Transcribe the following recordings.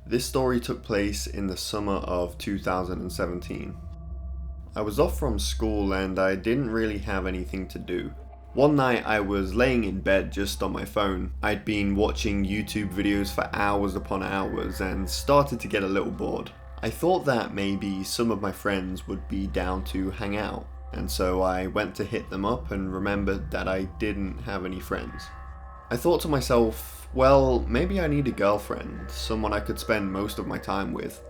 This story took place in the summer of 2017. I was off from school and I didn't really have anything to do. One night I was laying in bed just on my phone. I'd been watching YouTube videos for hours upon hours and started to get a little bored. I thought that maybe some of my friends would be down to hang out, and so I went to hit them up and remembered that I didn't have any friends. I thought to myself, well, maybe I need a girlfriend, someone I could spend most of my time with.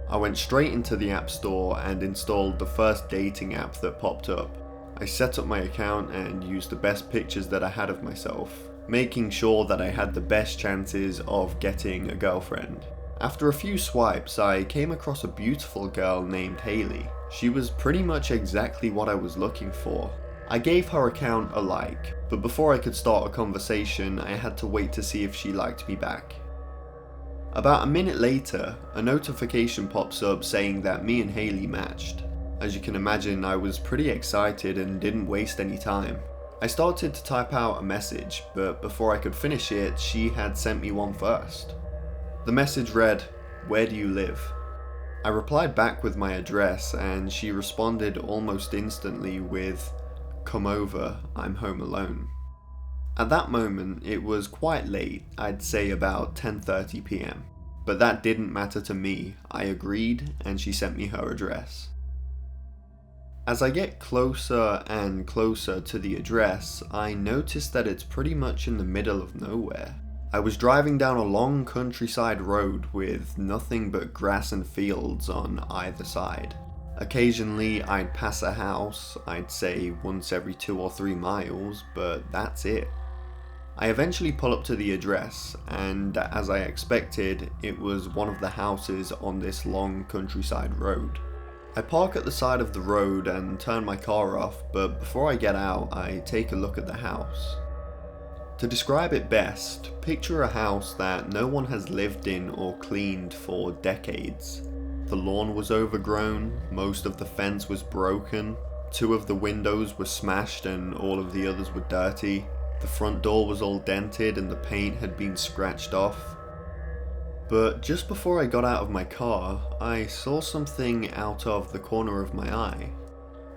I went straight into the App Store and installed the first dating app that popped up. I set up my account and used the best pictures that I had of myself, making sure that I had the best chances of getting a girlfriend. After a few swipes, I came across a beautiful girl named Haley. She was pretty much exactly what I was looking for. I gave her account a like, but before I could start a conversation, I had to wait to see if she liked me back. About a minute later, a notification pops up saying that me and Haley matched. As you can imagine, I was pretty excited and didn't waste any time. I started to type out a message, but before I could finish it, she had sent me one first. The message read, "Where do you live?" I replied back with my address and she responded almost instantly with, "Come over, I'm home alone." At that moment, it was quite late, I'd say about 10:30 p.m. But that didn't matter to me. I agreed and she sent me her address. As I get closer and closer to the address, I noticed that it's pretty much in the middle of nowhere. I was driving down a long countryside road with nothing but grass and fields on either side. Occasionally I'd pass a house, I'd say once every 2 or 3 miles, but that's it. I eventually pull up to the address, and as I expected, it was one of the houses on this long countryside road. I park at the side of the road and turn my car off, but before I get out, I take a look at the house. To describe it best, picture a house that no one has lived in or cleaned for decades. The lawn was overgrown, most of the fence was broken, 2 of the windows were smashed and all of the others were dirty. The front door was all dented and the paint had been scratched off. But just before I got out of my car, I saw something out of the corner of my eye.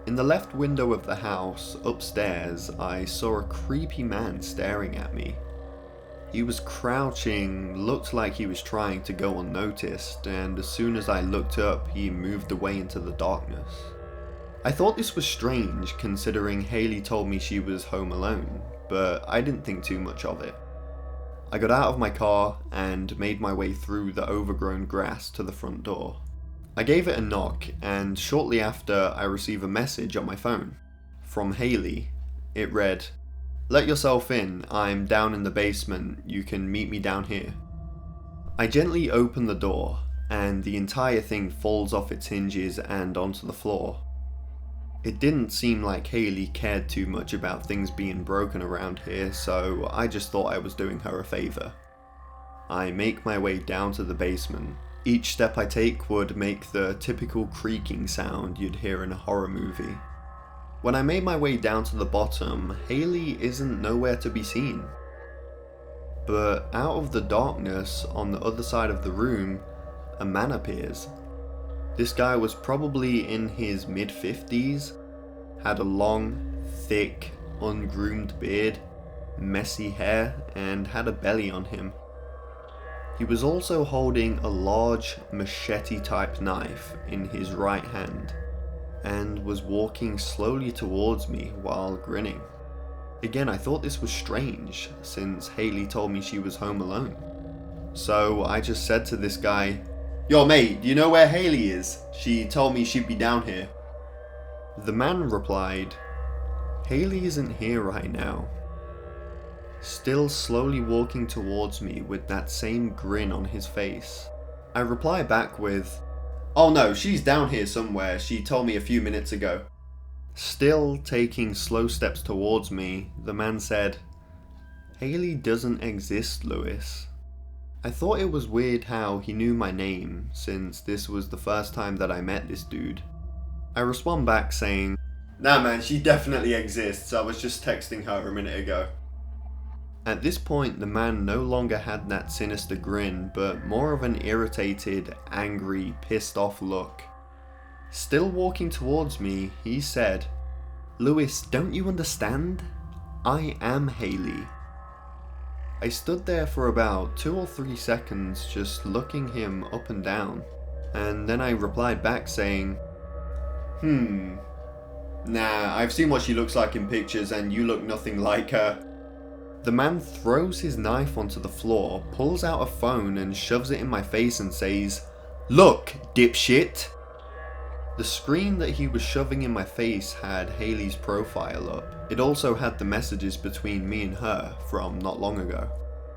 In the left window of the house, upstairs, I saw a creepy man staring at me. He was crouching, looked like he was trying to go unnoticed, and as soon as I looked up, he moved away into the darkness. I thought this was strange, considering Haley told me she was home alone, but I didn't think too much of it. I got out of my car and made my way through the overgrown grass to the front door. I gave it a knock, and shortly after I receive a message on my phone. From Haley. It read, "Let yourself in, I'm down in the basement, you can meet me down here." I gently open the door, and the entire thing falls off its hinges and onto the floor. It didn't seem like Haley cared too much about things being broken around here, so I just thought I was doing her a favor. I make my way down to the basement. Each step I take would make the typical creaking sound you'd hear in a horror movie. When I made my way down to the bottom, Haley isn't nowhere to be seen. But out of the darkness on the other side of the room, a man appears. This guy was probably in his mid-50s, had a long, thick, ungroomed beard, messy hair, and had a belly on him. He was also holding a large machete-type knife in his right hand, and was walking slowly towards me while grinning. Again, I thought this was strange, since Haley told me she was home alone. So I just said to this guy, "Yo mate, do you know where Haley is? She told me she'd be down here." The man replied, "Haley isn't here right now." Still slowly walking towards me with that same grin on his face. I reply back with, "Oh no, she's down here somewhere, she told me a few minutes ago." Still taking slow steps towards me, the man said, "Haley doesn't exist, Lewis." I thought it was weird how he knew my name, since this was the first time that I met this dude. I respond back saying, "Nah man, she definitely exists, I was just texting her a minute ago." At this point, the man no longer had that sinister grin, but more of an irritated, angry, pissed off look. Still walking towards me, he said, "Lewis, don't you understand? I am Haley." I stood there for about 2 or 3 seconds just looking him up and down, and then I replied back saying, Nah, I've seen what she looks like in pictures and you look nothing like her." The man throws his knife onto the floor, pulls out a phone and shoves it in my face and says, "Look, dipshit." The screen that he was shoving in my face had Haley's profile up. It also had the messages between me and her from not long ago.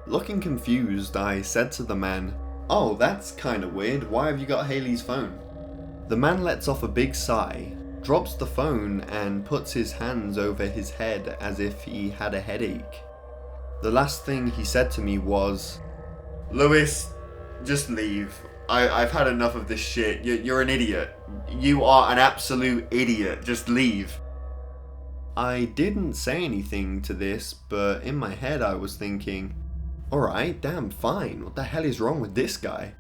Looking confused, I said to the man, "Oh, that's kinda weird, why have you got Haley's phone?" The man lets off a big sigh, drops the phone and puts his hands over his head as if he had a headache. The last thing he said to me was, "Lewis, just leave. I've had enough of this shit. You're an idiot. You are an absolute idiot. Just leave." I didn't say anything to this, but in my head I was thinking, alright, damn, fine. What the hell is wrong with this guy?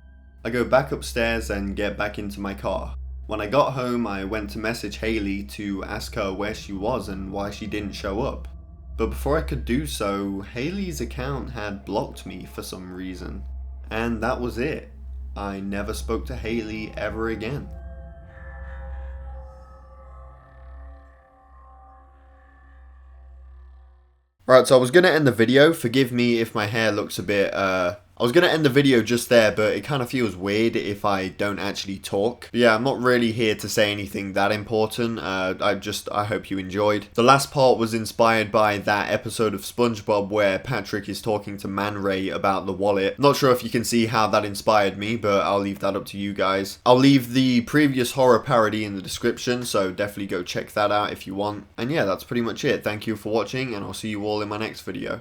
I go back upstairs and get back into my car. When I got home, I went to message Haley to ask her where she was and why she didn't show up. But before I could do so, Haley's account had blocked me for some reason. And that was it. I never spoke to Haley ever again. Right, so I was going to end the video. Forgive me if my hair looks a bit, I was going to end the video just there, but it kind of feels weird if I don't actually talk. But yeah, I'm not really here to say anything that important. I hope you enjoyed. The last part was inspired by that episode of SpongeBob where Patrick is talking to Man Ray about the wallet. Not sure if you can see how that inspired me, but I'll leave that up to you guys. I'll leave the previous horror parody in the description, so definitely go check that out if you want. And yeah, that's pretty much it. Thank you for watching, and I'll see you all in my next video.